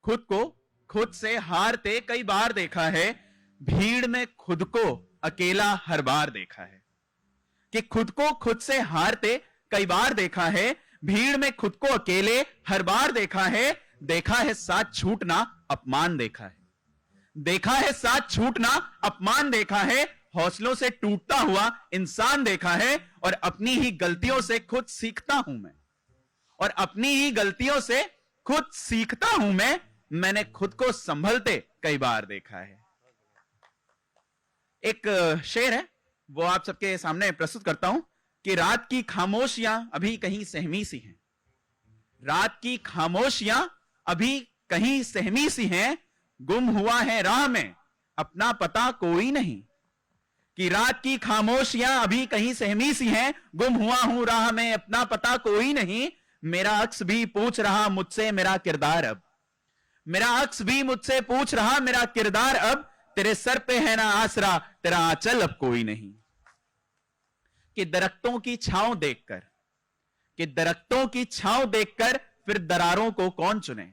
खुद को खुद से हारते कई बार देखा है, भीड़ में खुद को अकेला हर बार देखा है। कि खुद को खुद से हारते कई बार देखा है, भीड़ में खुद को अकेले हर बार देखा है। देखा है साथ छूटना अपमान देखा है, देखा है साथ छूटना अपमान देखा है। हौसलों से टूटता हुआ इंसान देखा है, और अपनी ही गलतियों से खुद सीखता हूं मैं, और अपनी ही गलतियों से खुद सीखता हूं मैं। मैंने खुद को संभलते कई बार देखा है। एक शेर है, वो आप सबके सामने प्रस्तुत करता हूं कि रात की खामोशियां अभी कहीं सहमी सी हैं, रात की खामोशियां अभी कहीं सहमी सी हैं, गुम हुआ है राह में अपना पता कोई नहीं। कि रात की खामोशियां अभी कहीं सहमी सी हैं, गुम हुआ हूं राह में अपना पता कोई नहीं। मेरा अक्स भी पूछ रहा मुझसे मेरा किरदार अब, मेरा अक्स भी मुझसे पूछ रहा मेरा किरदार अब। तेरे सर पे है ना आसरा तेरा आंचल अब कोई नहीं। कि दरख्तों की छांव देखकर, कि दरख्तों की छांव देखकर फिर दरारों को कौन चुने।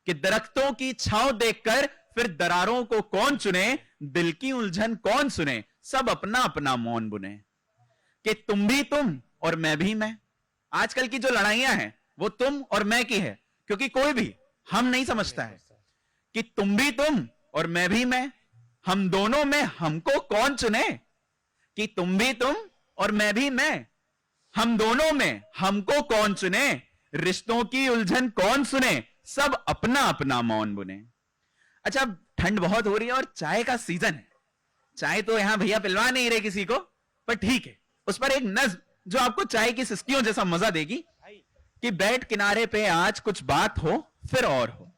कि दरख्तों की छांव देखकर फिर दरारों को कौन चुने। दिल की उलझन कौन सुने, सब अपना अपना मौन बुने। कि तुम भी तुम और मैं भी मैं। आजकल की जो लड़ाइयां हैं वो तुम और मैं की है, क्योंकि कोई भी हम नहीं समझता है कि तुम भी तुम और मैं भी मैं, हम दोनों में हमको कौन चुने। कि तुम भी तुम और मैं भी मैं, हम दोनों में हमको कौन चुने। रिश्तों की उलझन कौन सुने, सब अपना अपना मौन बुने। अच्छा, ठंड बहुत हो रही है और चाय का सीजन है। चाय तो यहां भैया पिलवा नहीं रहे किसी को, पर ठीक है, उस पर एक नज्म जो आपको चाय की सिस्कियों जैसा मजा देगी। कि बैठ किनारे पे आज कुछ बात हो फिर और हो,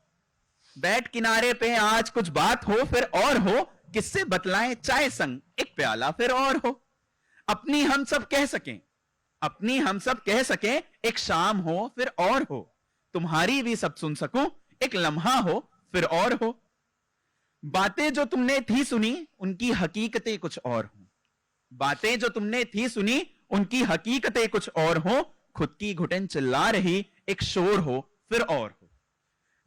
बैठ किनारे पे आज कुछ बात हो फिर और हो। किससे बतलाएं चाय संग एक प्याला फिर और हो। अपनी हम सब कह सकें, अपनी हम सब कह सकें एक शाम हो फिर और हो। तुम्हारी भी सब सुन सकूं एक लम्हा हो फिर और हो। बातें जो तुमने थी सुनी उनकी हकीकतें कुछ और हो, बातें जो तुमने थी सुनी उनकी हकीकतें कुछ और हो। खुद की घुटन चिल्ला रही एक शोर हो फिर और हो।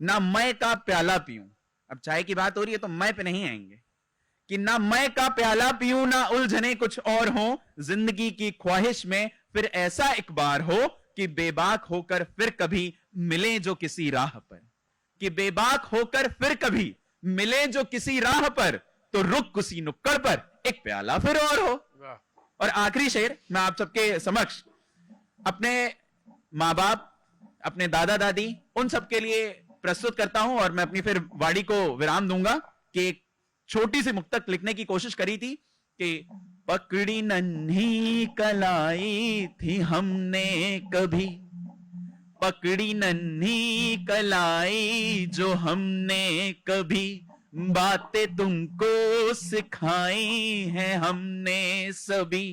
ना मैं का प्याला पीऊं, अब चाय की बात हो रही है तो मैं पे नहीं आएंगे। कि ना मैं का प्याला पीऊं ना उलझने कुछ और हो। जिंदगी की ख्वाहिश में फिर ऐसा एक बार हो कि बेबाक होकर फिर कभी मिले जो किसी राह पर। कि बेबाक होकर फिर कभी मिले जो किसी राह पर, तो रुक किसी नुक्कड़ पर एक प्याला फिर और हो। और आखिरी शेर मैं आप सबके समक्ष अपने मां बाप, अपने दादा दादी, उन सबके लिए प्रस्तुत करता हूं, और मैं अपनी फिर वाणी को विराम दूंगा। कि एक छोटी सी मुक्तक लिखने की कोशिश करी थी कि पकड़ी नन्ही कलाई थी हमने कभी, पकड़ी नन्ही कलाई जो हमने कभी, बातें तुमको सिखाई हैं हमने सभी।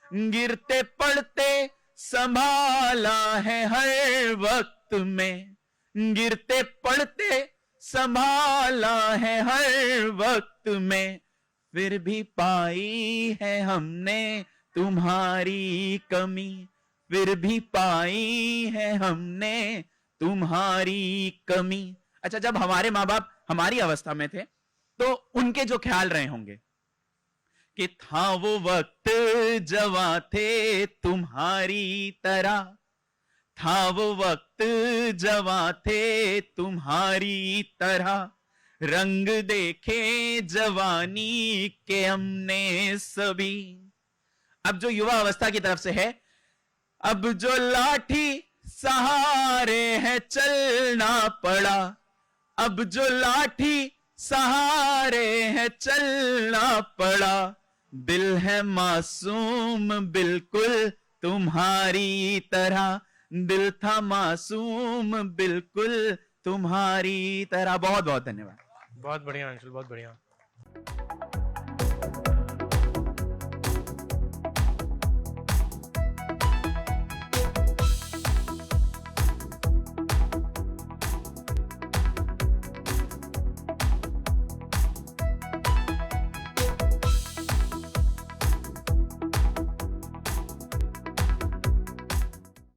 गिरते पड़ते संभाला है हर वक्त में, गिरते पड़ते संभाला है हर वक्त में। फिर भी पाई है हमने तुम्हारी कमी, फिर भी पाई है हमने तुम्हारी कमी। अच्छा, जब हमारे मां बाप हमारी अवस्था में थे तो उनके जो ख्याल रहे होंगे कि था वो वक्त जवां थे तुम्हारी तरह, था वो वक्त जवां थे तुम्हारी तरह। रंग देखे जवानी के हमने सभी। अब जो युवा अवस्था की तरफ से है, अब जो लाठी सहारे है चलना पड़ा, अब जो लाठी सहारे है चलना पड़ा। दिल है मासूम बिल्कुल तुम्हारी तरह, दिल था मासूम बिल्कुल तुम्हारी तरह। बहुत बहुत धन्यवाद। बहुत बढ़िया अंशुल, बहुत बढ़िया।